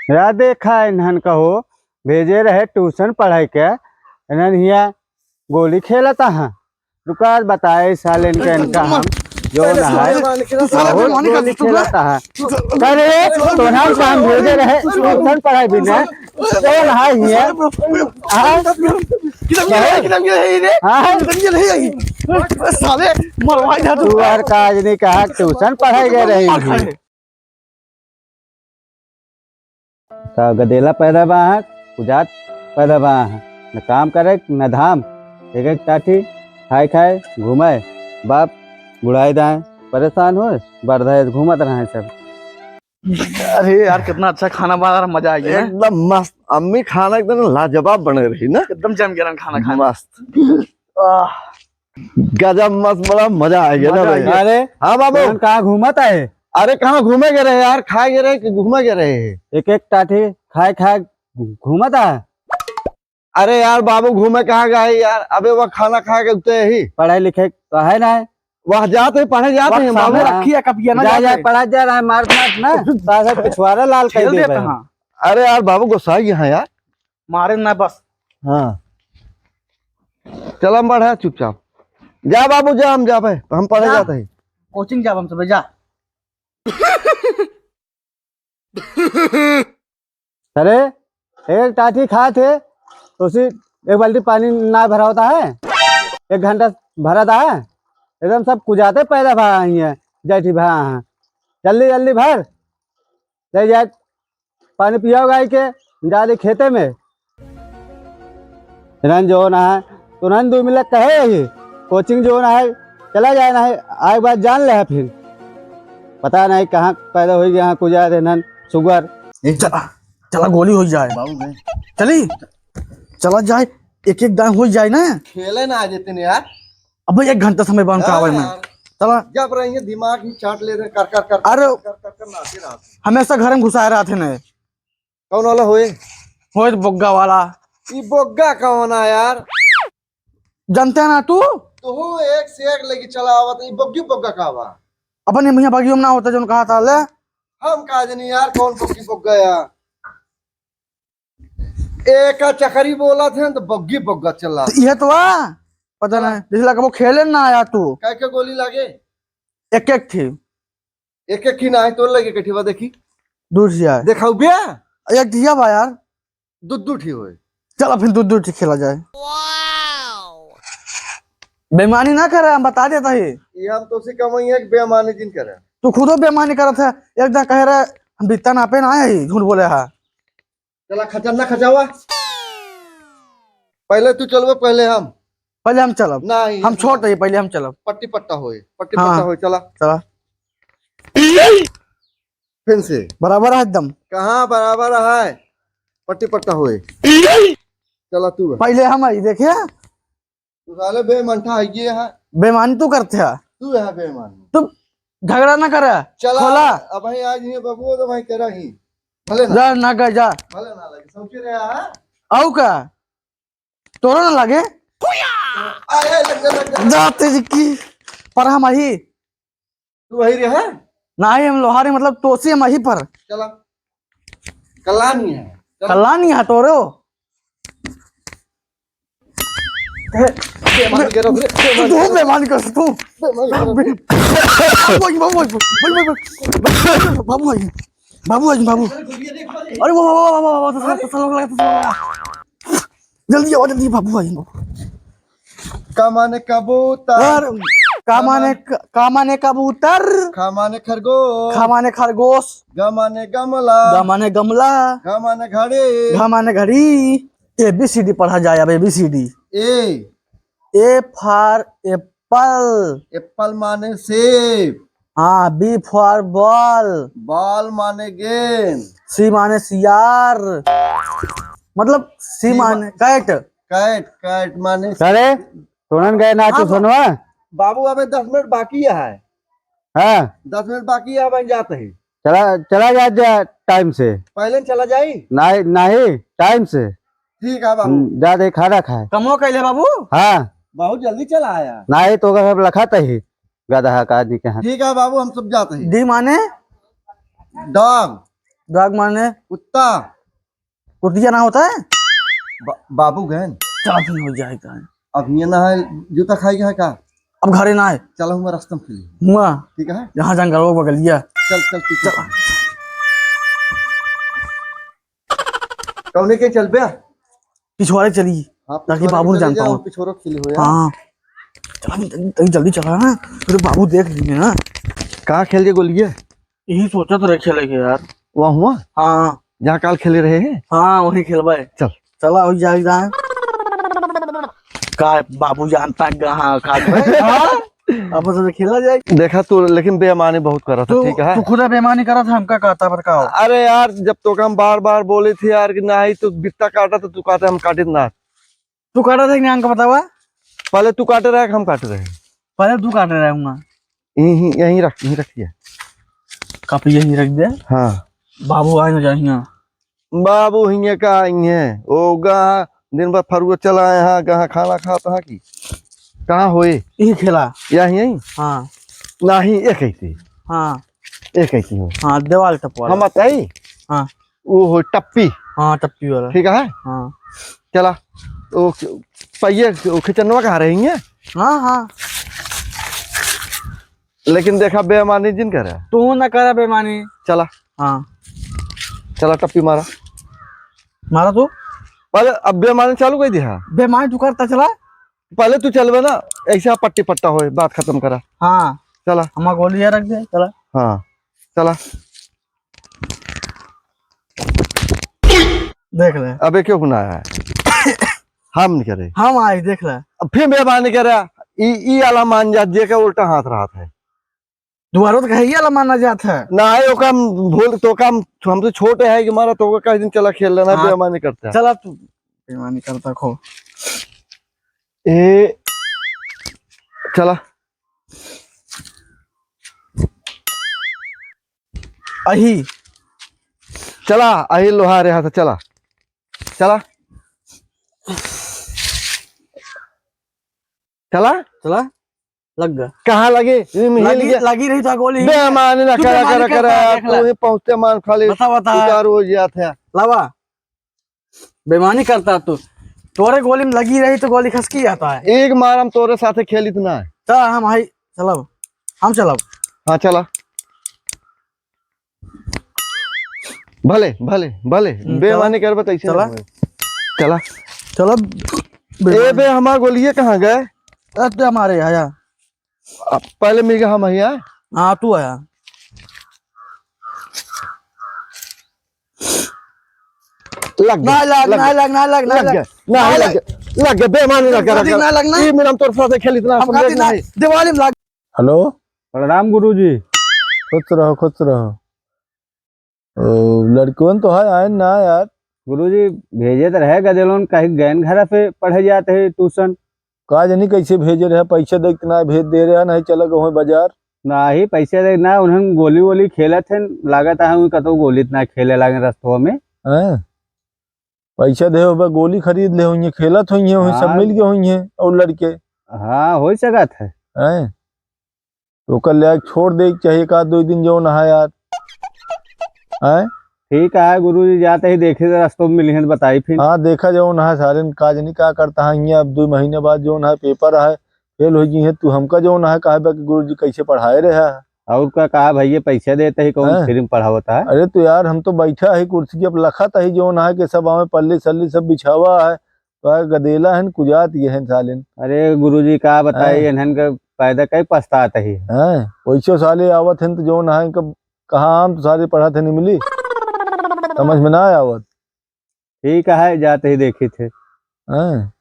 या देखा इन्हन कहो भेजे रहे ट्यूशन पढ़ाई के इन्हन हिया गोली खेलता है। रुका बताए साल इनका हम जो ना है बहुत गोली खेलता है। अरे तोहरा काम भेजे रहे ट्यूशन पढ़ाई भी ने कौन है हिया तू यार काज नहीं कहा ट्यूशन पढ़ाई गए रही का गदेला पैदा बा कुजात पैदा बा न काम करे न धाम एक एक टाठी खाए खाए घूमे बाप बुढ़ाई दाए परेशान हो बर्धा घूमत रहे सब। अरे यार कितना अच्छा खाना बना रहा, मजा आ गया। एकदम मस्त। अम्मी खाना एकदम लाजवाब बने रही ना, एकदम जम गया खाना खाना मस्त गजब मस्त, बड़ा मजा आ गया ना भाई। अरे हाँ बाबू कहाँ घूमत है? अरे कहाँ घूमे गए रहे यार, खाए गए रहे कि घूमे गए रहे? एक एक टाठी खाए खाए घूमत है। अरे यार बाबू घूमे कहाँ गए यार, अबे वह खाना खा के उतरे ही पढ़ाई लिखे तो है ना, वह जाते पढ़े जाते हैं बाबू। रखी है कपिया ना जा पढ़ा जा रहा है मार ना ताकत पिछवाड़ा लाल कर दे। अरे यार बाबू गुस्सा यहाँ यार, मारे ना बस। हाँ चल हम बढ़ा चुपचाप जा बाबू, जा हम जा भाई, हम पढ़े जाते हैं कोचिंग जा हम सब जा। अरे एक टाठी खाए थे तो उसी एक बाल्टी पानी ना भरा होता है, 1 घंटा भरा था एकदम सब कुजाते पैदा भा है जैठी भा जल्दी जल्दी भर ले जाए पानी पिया गाय के जा दे खेते में। रन जो ना है तो रन 2 मिनट कहे यही कोचिंग जो ना है चला जाए ना है आए बात जान ले फिर पता नहीं कहाँ पैदा हो गया कुजा दे नन शुगर। चला चला गोली हो जाए बाबू। चली चला जाए एक एक दान हो जाए ना, खेले ना आ जाते हैं यार। अब 1 घंटा समय बंद करावे में चला जब रही दिमाग ही चाट ले रहे कर कर कर अरे कर कर कर नाचे रहा हमेशा घर में घुसाए रहे थे ना। कौन वाला होए बोग्गा वाला ये बोग्गा कौन है यार? जानते हैं ना तू तू एक से एक लेके चला आवत ये बोग्गी बोग्गा का बा अपने भैया बागियों में ना होता जो कहा था ले हम कहा नहीं यार कौन बोग्गी बोग्गा यार। एक चकरी बोला थे तो बग्गी बोग्गा चला ये तो पता नहीं जिसला वो खेले ना आया तू काय के गोली लागे एक एक थी एक एक ही ना है तो लगे कठिवा देखी दूर से आए देखाऊ बिया एक दिया बा यार दूध ही होए। चलो फिर दूर दूर से खेला जाए। बेईमानी ना करे हम बता देता ही ये हम तो से कमाई एक बेईमानी जिन करे तू खुदो बेईमानी करत है एक दिन कह रहा हम बित्ता ना पे ना आए झूठ बोले है। चला खचरना खचावा पहले तू चलबो पहले हम चलब नहीं हम छोड़ दे पहले हम चलब पट्टी पट्टा होए पट्टी हाँ। पट्टा होए चला चला फिर से बराबर है एकदम कहाँ बराबर है पट्टी पट्टा होए चला तू पहले हम आई देखे तू साले बेमंठा है ये है बेईमानी तू करते है तू है बेईमान तू झगड़ा ना करे चला खोला अब भाई आज ये बबू तो भाई करा ही भले ना जा ना कर जा भले ना लगे सोच रहे हैं आओ का तोरा ना लगे आए लग जाते की पर हम आई तू वही रे है ना ही हम लोहारी मतलब तोसी हम आई पर चला कलानी है कल्ला नहीं है तोरे बेईमान करो तू बेईमानी कर तू बाबू आई बाबू अरे वो जल्दी आओ जल्दी बाबू आई कमाने कबूतर कामाने कबूतर खामाने खरगोश खामाने खरगोश गमाने गमला गमाने गमला गमाने घड़े घमाने घड़ी ABCD पढ़ा जाए अब ABCD A for Apple Apple माने सेब हाँ B फॉर बॉल बॉल माने गेंद C माने सियार मतलब C माने कैट कैट कैट माने अरे तुरंत गए ना तू सुनवा बाबू अबे 10 मिनट बाकी है हाँ 10 मिनट बाकी है बन जाते ही चला जा टाइम से पहले चला जाई नहीं नहीं टाइम से ठीक है बाबू जा दे खाना खाए कमो कैले बाबू हाँ बहुत जल्दी चला आया नहीं तो सब लखाता ही गधा का आदमी के हाथ। ठीक है बाबू हम सब जाते हैं D माने डॉग ड्राग माने कुत्ता कुटिया ना होता है। बाबू गहन चला फिर हो जाएगा। अब ये ना है जूता खाई है का। अब घरे ना है चलो हम रास्ते में खेली हुआ ठीक है। जहाँ जंगल वो बगलिया। चल चल चल कौने के चल पे। पिछवाड़े चली हाँ ताकि बाबू ने जानता हूँ। पिछोरो खेली हो यार। हाँ चला तभी जल्दी चला ना फिर बाबू देख लेंगे ना। कहाँ खेल के गोलिए। यही सोचा तो रहे खेलेंगे यार। वहाँ हुआ हाँ जहाँ काल खेले रहे हैं। हाँ वही खेलबा है। चल चला हो जाएगा। का बाबू जानता है कहाँ खा अब तो खेला जाए। देखा तू लेकिन बेईमानी बहुत करा था ठीक है। तू खुद बेईमानी करा था हमका कहता बताओ। अरे यार जब तो हम बार बार बोले थे यार कि ना ही तो बित्ता काटा तो तू कहता हम काटे ना। तू काटा था कि हमका बतावा। पहले तू काटे रहे हम काटे रहे। पहले तू काट रहा हूँ यहीं रखिए कापी यही रख दे। हाँ बाबू आए ना जाइए। बाबू हिंगे का हिंगे ओ गा दिन भर फरुआ चला यहाँ कहाँ खाना खाता है कि कहाँ होए यही खेला। यहीं हाँ नहीं एक ही हाँ एक ही हो। हाँ देवाल टपवा हम बताई हाँ वो हो टप्पी हाँ टप्पी वाला ठीक है। हाँ चला वो पहिए खिचनवा कहाँ रहेंगे। हाँ हाँ लेकिन देखा बेईमानी जिन करे तू ना करा बेईमानी। चला हाँ चला टप्पी मारा मारा तू पहले अब बेईमानी चालू कर दिया। बेईमानी तू करता चला। पहले तू चलवे ना ऐसा पट्टी पट्टा हो बात खत्म करा। हाँ चला हमारा गोली रख दे चला। हाँ चला देख ले अबे क्यों बनाया है हम नहीं करे। हम आए देख ले। अब फिर बेईमानी करे ई आला मान जा जे का उल्टा हाथ रहा है। दोबारा तो कही वाला माना जाता है ना है ओका भूल तो काम हमसे छोटे है कि मारा तो कई दिन चला खेल लेना। हाँ। बेईमानी करता है। चला तू बेईमानी करता खो ए चला अही चला अही लोहा रहा था। चला चला चला चला लग गया। कहाँ लगे लगी रही था गोली। बेईमानी ना तू करा बेईमानी करा करता है, करा देख ले। तू पहुंचते मान खाली बता बता उतार हो जाता है। लावा बेईमानी करता तू। तोरे गोली में लगी रही तो गोली खसकी जाता है। एक मार हम तोरे साथे खेली तो ना। चल हम आई चलब हम चलब। हाँ चला भले भले भले बेईमानी कर बता चला। चला चलब ए बे हमार गोलिये कहाँ गए। तो हमारे आया पहले मिल गया हम आया। हाँ तू आया लग ना लग ना लग ना लग ना लग लग गया ना लग गया बेईमानी ना करा ना लगना। ये मेरा तोर साथे खेली इतना हम समझ कहते ना नहीं। दिवाली में लग। हेलो प्रणाम गुरुजी। खुश रहो खुश रहो। लड़कों तो है आए ना यार। गुरुजी भेजे तो रहे गदेलोन कहीं गैन घर पे पढ़े जाते हैं ट्यूशन। का जानी कैसे भेजे रहे पैसे दे ना भेज दे रहे नहीं चला गए बाजार ना ही पैसे दे ना उन्हें गोली वोली खेले थे लागत है कतो गोली इतना खेले लागे रस्तों में। हैं पैसा दे हो गोली खरीद ले हुई खेलत हुई है सब हाँ। मिल गए हुई है और लड़के हाँ हो सकत है। हैं तो कल ले छोड़ दे चाहिए एक आध दो दिन जो नहा यार। हैं ठीक है गुरुजी जाते ही देखे तो रास्तों में मिली हैं तो बताई फिर। हाँ देखा जो नहा सारे काज नहीं क्या करता है अब 2 महीने बाद जो है पेपर है फेल हो गई है तू हमका जो है कहा गुरु जी कैसे पढ़ाए रहे है। और का कहा भैया पैसे देते ही कौन हाँ। फ्री में पढ़ावता है। अरे तो यार हम तो बैठा है कुर्सी अब लखत है जो है के सब हमें पल्ली सल्ली सब बिछावा है तो गदेला है कुजात ये है सालिन। अरे गुरुजी का बताई इन्हन का पैदा कई पछताता ही हैं वैसे साले आवत हैं तो जो है कहाँ हम तो सारे पढ़ा थे नहीं मिली समझ में ना आवत। ठीक है जाते ही देखे थे। हैं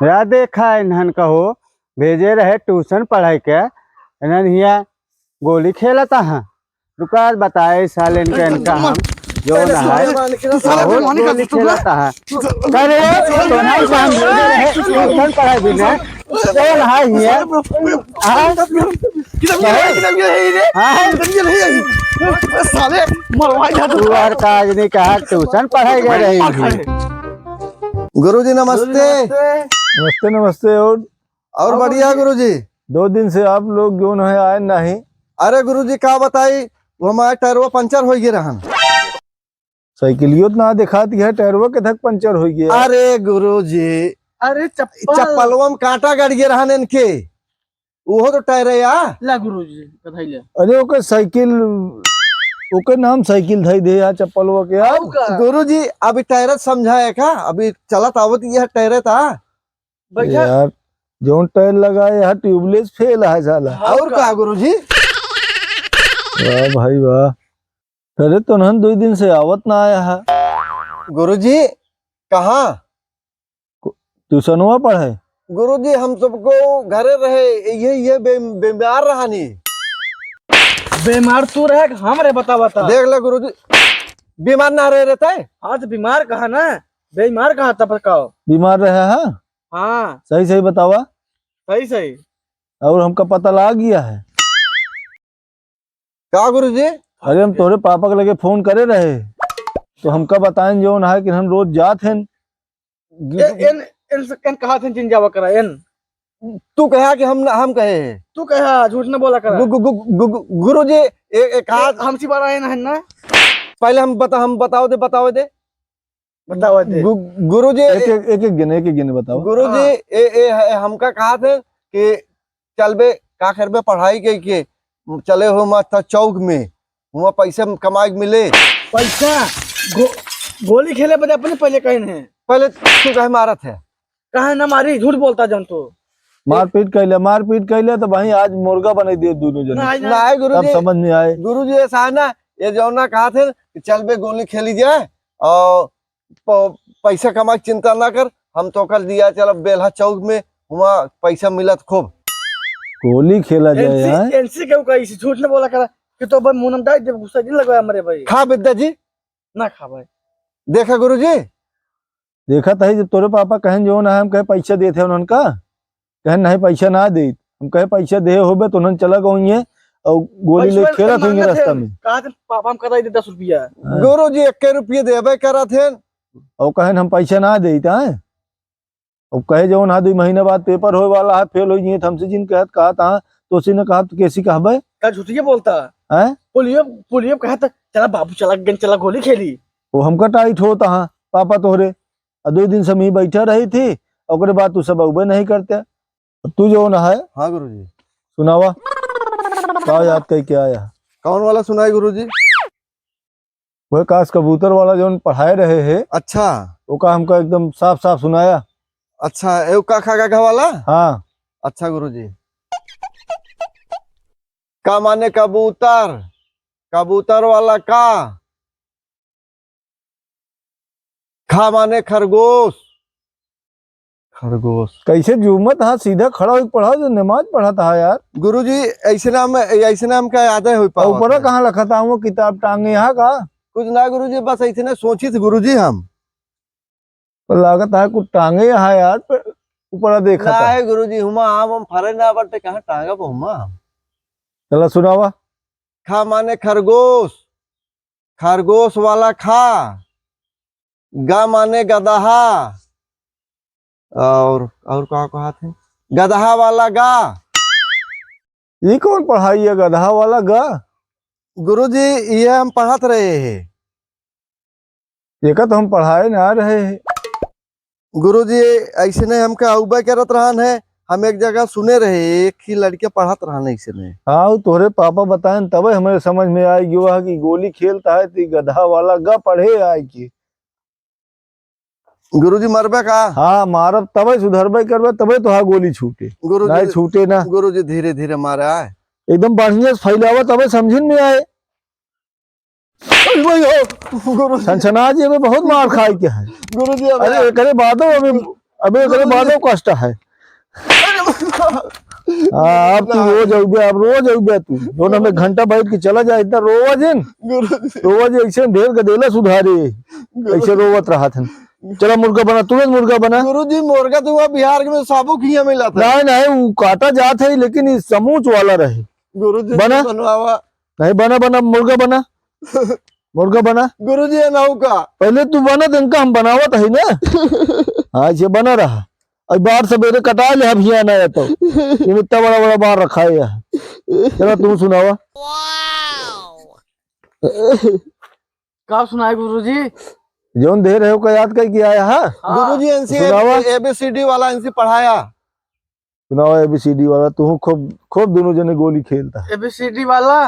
या देखा इन्हन कहो भेजे रहे ट्यूशन पढ़ाई के इन्हन हिया गोली खेलता है। रुका बताए साल इनका हम जो ना है बहुत गोली खेलता है। अरे तो नहीं काम भेजे रहे ट्यूशन पढ़ाई भी ना तो ना हिया साले मरवाई जा तू। तू और काज नहीं कहा ट्यूशन पढ़ाई गए रही। गुरुजी नमस्ते। नमस्ते नमस्ते। और बढ़िया गुरुजी 2 दिन से आप लोग जो है आए नहीं अरे गुरुजी का बताई, वो हमारे टायरवा पंचर हो गए रहन। साइकिलियो तो ना दिखाती है, टायरवा के धक पंचर हो गया। अरे गुरुजी अरे चप्पल चप्पलवा में कांटा गड़ गए रहन इनके, वो तो टायर है या। ला गुरुजी कथाई ले अरे ओके साइकिल, ओके नाम साइकिल धई दे यार चप्पलवा के यार। गुरुजी अभी टायर समझाया का, अभी चलत आवत यह टायर था। भैया यार जो टायर लगा यार ट्यूबलेस फेल है साला। और का गुरुजी? वाह भाई वाह। अरे तो नहन 2 दिन से आवत ना आया है। गुरुजी कहाँ? ट्यूशनवा पढ़े? गुरुजी हम सबको घरे रहे, ये बीमार रहा नहीं। बीमार तू रहे हम रे, बता बता। देख ले गुरुजी, बीमार ना रहे रहता है। हाँ तो बीमार कहा ना, बीमार कहा था बताओ। बीमार रहा है? हाँ सही सही बतावा। सही सही। और हमका पता लग गया है। का गुरुजी? अरे हम तोरे पापा के लगे फोन करे रहे, तो हमका बताएं जो है कि हम रोज जात हैं। इन कहा थे जिन जावा करा इन। तू कहा कि हम कहे हैं। तू कहा झूठ न बोला करा। गुरुजी एक हाथ हमसी बारा है ना पहले हम बताओ दे बताओ दे। गुरुजी एक गिने बताओ। गुरुजी हमका कहा थे कि चल बे का करबे पढ़ाई के चले हो मत चौक में, वहाँ पैसे कमाए के मिले। पैसा गोली खेले बदे अपने पहले कहीं है। पहले तू कहे मारत है, कहा ना मारी, झूठ बोलता जन तो। मारपीट कैले तो भाई आज मुर्गा बना दिए दोनों जने। ना गुरुजी, तब समझ में आए। गुरुजी ऐसा है ना, ये जो ना कहा थे कि चल बे गोली खेली जाए और पैसा कमा के चिंता ना कर, हम तो कर दिया चल बेलहा चौक में, वहाँ पैसा मिलत खूब। गोली खेला जाए यार। एनसी क्यों कही झूठ न बोला करा कि तो भाई मुंह नमदाई जब गुस्सा नहीं लगवाया मरे भाई। खा विद्या जी ना खा भाई। देखा गुरुजी, देखा था जब तोरे पापा कहें जो ना हम कहे पैसा देते हैं उनका, कहें नहीं पैसा ना दे, हम कहे पैसा दे होबे तो उन्होंने चला गए और गोली ले खेला था रास्ता में। कहा थे पापा हम करा दे 10 रुपया। गुरुजी 1 रुपये देवे करा थे और कहे हम पैसा ना देता है, और कहे जो ना 2 महीने बाद पेपर होए वाला है, फेल हो जाइए हमसे जिन कहत कहा था, तो उसी ने कहा तो कैसी कहबे का झूठिया बोलता है। पुलियो कहा था चला बाबू चला गोली खेली। वो हमका टाइट होता है पापा तोहरे, 2 दिन से मैं बैठा रही थी, और बाद तू सब उबे नहीं करते। तू जो ना है। हाँ गुरुजी सुनावा क्या याद कह के आया? कौन वाला सुनाए गुरुजी? वह काश कबूतर वाला जो पढ़ाए रहे है। अच्छा वो का हमका एकदम साफ साफ सुनाया। अच्छा एव का वाला? हाँ अच्छा गुरुजी। का माने कबूतर, कबूतर वाला का। खा माने खरगोश, खरगोश। कैसे जुमत हाँ सीधा खड़ा होकर पढ़ा जो नमाज पढ़ा था यार। गुरुजी ऐसे नाम का याद है हो पावा ऊपर कहाँ लिखा था वो किताब टांगे यहाँ का? कुछ ना गुरुजी, बस ऐसे ना सोची थी गुरुजी हम। तो लागत है कुछ टांगे यहाँ यार, ऊपर देखा ना था। है गुरुजी, हुमा हम फरे ना बटे कहाँ टांगा पे हुमा। चला सुनावा। खा माने खरगोश, खरगोश वाला खा। गा माने गदहा, और कहा थे गदहा वाला गा। ये कौन पढ़ाई है गधा वाला गा? गुरुजी ये हम पढ़ात रहे हैं। देखा तो हम पढ़ाए ना रहे हैं। गुरुजी ऐसे ने हमका उबा करत रहन है, हम एक जगह सुने रहे, एक ही लड़के पढ़ात रहन ऐसे ने। हाँ तोरे पापा बताए तब हमें समझ में आएगी वह कि गोली खेलता है तो गधा वाला गा पढ़े आए की। गुरुजी मरबे का? हाँ मारब तबे सुधरबे करबे तबे तो हाँ गोली छूटे, गुरुजी नहीं छूटे ना। गुरुजी धीरे धीरे मारा है, एकदम बढ़िया से फैलावा तबे समझन में आए। छनछना जी अबे बहुत मार खाई क्या है गुरुजी। अरे करे बादो अबे करे बादो कष्ट है। हाँ अब तू रोज अउबे तू जो हमें घंटा बैठ के चला जाए इतना रोज ऐसे ढेर गदेला सुधारे ऐसे रोवत रहा था। चला मुर्गा बना, तुरंत मुर्गा बना। गुरुजी मुर्गा तो वहाँ बिहार में साबुक ही मिला था। नहीं वो काटा जात है लेकिन इस समूच वाला रहे। गुरुजी बना बनवावा नहीं, बना मुर्गा बना, मुर्गा बना। गुरुजी नाउ का पहले तू बना तो इनका हम बनावत है ना। हाँ ये बना रहा, अब बाहर सवेरे कटा ले हम यहाँ ना तो इतना बड़ा बार रखा है। चलो तू सुनावा। क्या सुनाए गुरुजी? जोन दे रहे हो का याद कर किया है। गुरुजी एनसी सुनावा। एबीसीडी वाला एनसी पढ़ाया। सुनावा ABCD वाला। तू खूब खूब दोनों जने गोली खेलता है। ABCD वाला।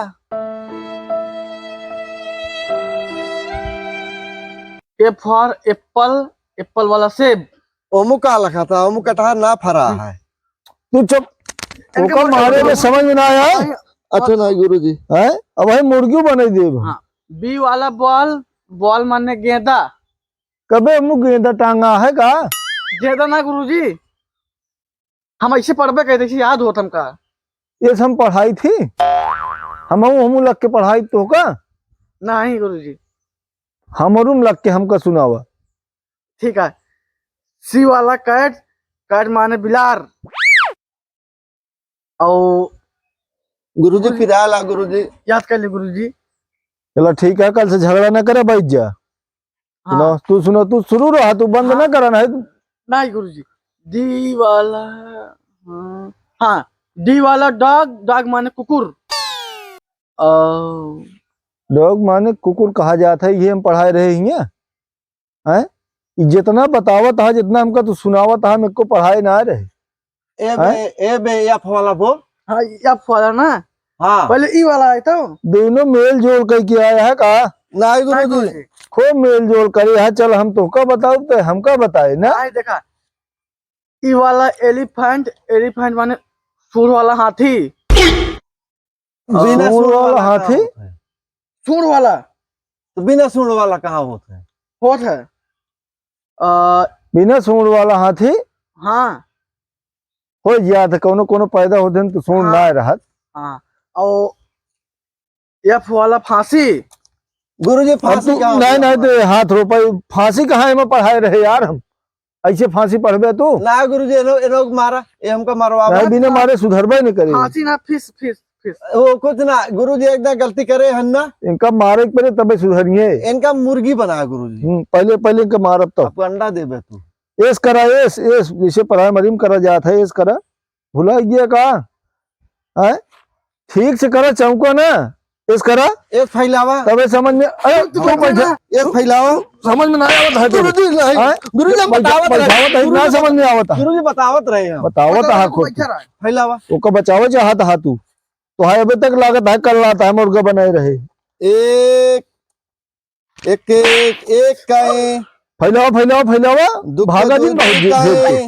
A फॉर एप्पल, एप्पल वाला सेब। ओमू का लिखा था, ओमू कटहर ना फरा है। तू चुप। ओका मारे में समझ में ना आया। अच्छा ना गुरुजी। है अब भाई मुर्गी बना दे। हाँ। बी वाला बॉल, बॉल माने गेंदा। कबे हम गेंदा टांगा है का? गेंदा ना गुरुजी, हम ऐसे पढ़बे कहते थे, याद होता हमका। ये हम पढ़ाई थी। हम लग के पढ़ाई तो का नहीं गुरुजी। हमरूम लग के हमका सुनावा। ठीक है। सी वाला कैट, कैट माने बिलार। और गुरुजी फिराला गुरुजी। याद कर ले गुरुजी। चलो ठीक है, कल से झगड़ा ना करे बैठ जा। हाँ। तू सुनो, तू शुरू रहा, तू बंद ना करना है। नहीं गुरुजी। डी वाला, हाँ डी वाला डॉग, डॉग माने कुकुर। डॉग माने कुकुर कहा जाता है, ये हम पढ़ाए रहे हैं। जितना बतावत है, जितना हमका तू सुनावत है, मेरे को पढ़ाए ना रहे। ए बे एफ वाला बोल। हाँ एफ वाला ना। हाँ पहले ई वाला आया था। दोनों मेल जोल करके आया है का? नहीं नहीं गुरुजी। गुरुजी। खूब मेल जोल करे है। चल हम तो का बताओ तो हमका बताए ना। नहीं देखा। ई वाला एलिफेंट, एलिफेंट माने सूर वाला हाथी। बिना सूंड सूंड वाला वाला हाथी? कहाँ होता है? सूर वाला तो बिना सूंड वाला कहाँ होता है? होत है। बिना सूंड वाला हाथी हाँ हो याद है। कोनो कोनो पैदा होते हैं तो सूंड हाँ। ना रहत। हाँ। और एफ वाला फांसी। गुरुजी अब फांसी तू कहाँ नहीं होता है? नहीं तो हाथ रोपाई। फांसी कहाँ में पढ़ाए रहे यार हम? ऐसे फांसी पढ़बे तू? ना गुरुजी ये लोग मारा, ये हमको मरवा। नहीं बिना मारे सुधरबे नहीं करे। फांसी ना, फिस फिस फिस। वो कुछ ना गुरुजी, एकदम गलती करे हन्ना। इनका मारे के पहले तबे सुधरिए। इनका मुर्गी बना गुरुजी। पहले पहले इनका मारब तो आपको अंडा देबे तू। एस करा। एस एस जैसे पढ़ाई मरीम करा जाता है। एस करा। भुला गया का? है ठीक से करा, चौका ना। एस करा एक फैलावा। तबे समझ में। अरे तू बैठा। एक फैलावा। समझ में ना आवत है। गुरुजी नहीं। गुरुजी हम बतावत रहे। ना समझ में आवत है। गुरुजी बतावत रहे हम। बतावत है खुद। फैलावा। ओका बचावे चाहत हा तू तो है। अबे तक लागत है कल रात है मुर्गा बनाए रहे। एक एक एक एक काए। फैलावा फैलावा फैलावा। दुक्के भागा दो दिन बहुत दो जेब काए। के।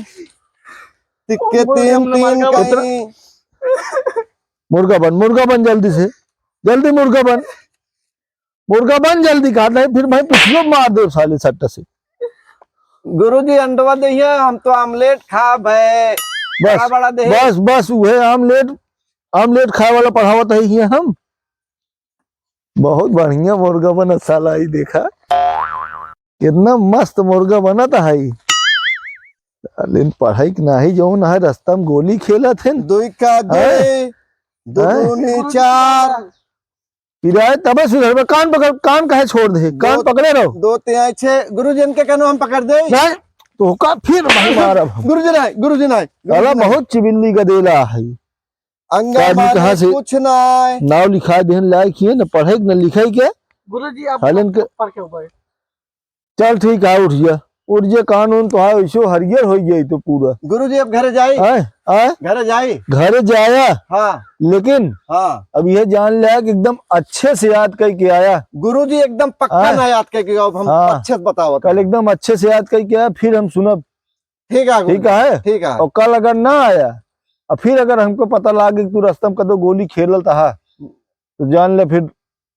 तिक्के तीन तीन काए। मुर्गा बन जल्दी से। जल्दी मुर्गा बन। मुर्गा बन जल्दी। कहा नहीं फिर भाई पिछलो मार दो साले सट्टा से। गुरुजी अंडवा दहिए, हम तो आमलेट खा भे। बड़ा बड़ा बस दे। बस बस वह आमलेट। आमलेट खाए वाला पढ़ावत है ही हम। बहुत बढ़िया मुर्गा बना साला। ही देखा कितना मस्त मुर्गा बना था। लेकिन पढ़ाई ना ही जो ना है, रास्ता में गोली खेला थे। दुई का दे, दूनी चार। किराए तबे सुधर में। कान पकड़। कान कहे छोड़ दे। कान पकड़े रहो। दो तिहाई छह। गुरुजी इनके कहनो हम पकड़ दे। नहीं तो का फिर भाई मारब हम। गुरुजी नहीं, गुरुजी नहीं। साला बहुत चिबिल्ली का देला है। अंगा आदमी कहाँ मारे से- कुछ नहीं। नाव लिखा देन लायक ही है न। पढ़े न लिखे के। गुरुजी आप हालन के ऊपर के ऊपर। चल ठीक है। उठ जा उठ जा। कानून तो है ऐसे हरियर हो गई तो पूरा। गुरुजी अब घर जाई। घर जाई। घर जाया हाँ लेकिन हाँ। अब यह जान लिया कि एकदम अच्छे से याद करके आया। गुरुजी एकदम पक्का हाँ। ना याद करके अब हम हाँ। अच्छे से बतावत। कल एकदम अच्छे से याद करके आया। फिर हम सुनब। ठीक है ठीक है। ठीक है। और कल अगर ना आया और फिर अगर हमको पता लगे कि तू रास्ता में कदो गोली खेलल था तो जान ले फिर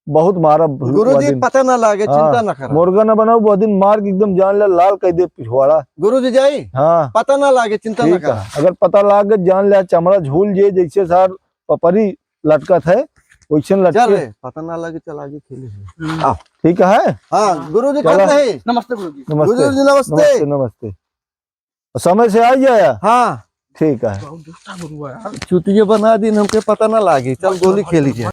बहुत मारा। गुरुजी पता ना लागे, चिंता ना कर। मुर्गा न बनाओ बहुत दिन मार के एकदम जान ले लाल कर दे पिछवाड़ा। गुरुजी जाई। हाँ पता ना लागे, चिंता ना ठीक कर। है। अगर पता लाग गया जान ले चमड़ा झूल जे जैसे सार पपरी लटकत है वैसे चल लटके। रे, पता ना लगे चल आगे खेले। आओ। ठीक है। हाँ गुरुजी चलो। कब नहीं। नमस्ते गुरुजी। नमस्ते गुरुजी नमस्ते। नमस्ते नमस्ते। समय से आ जाया। हाँ ठीक है। बहुत दुष्टा गुरु है यार। चुतिया बना दी हमके पता ना लागे। चल गोली खेली जाए।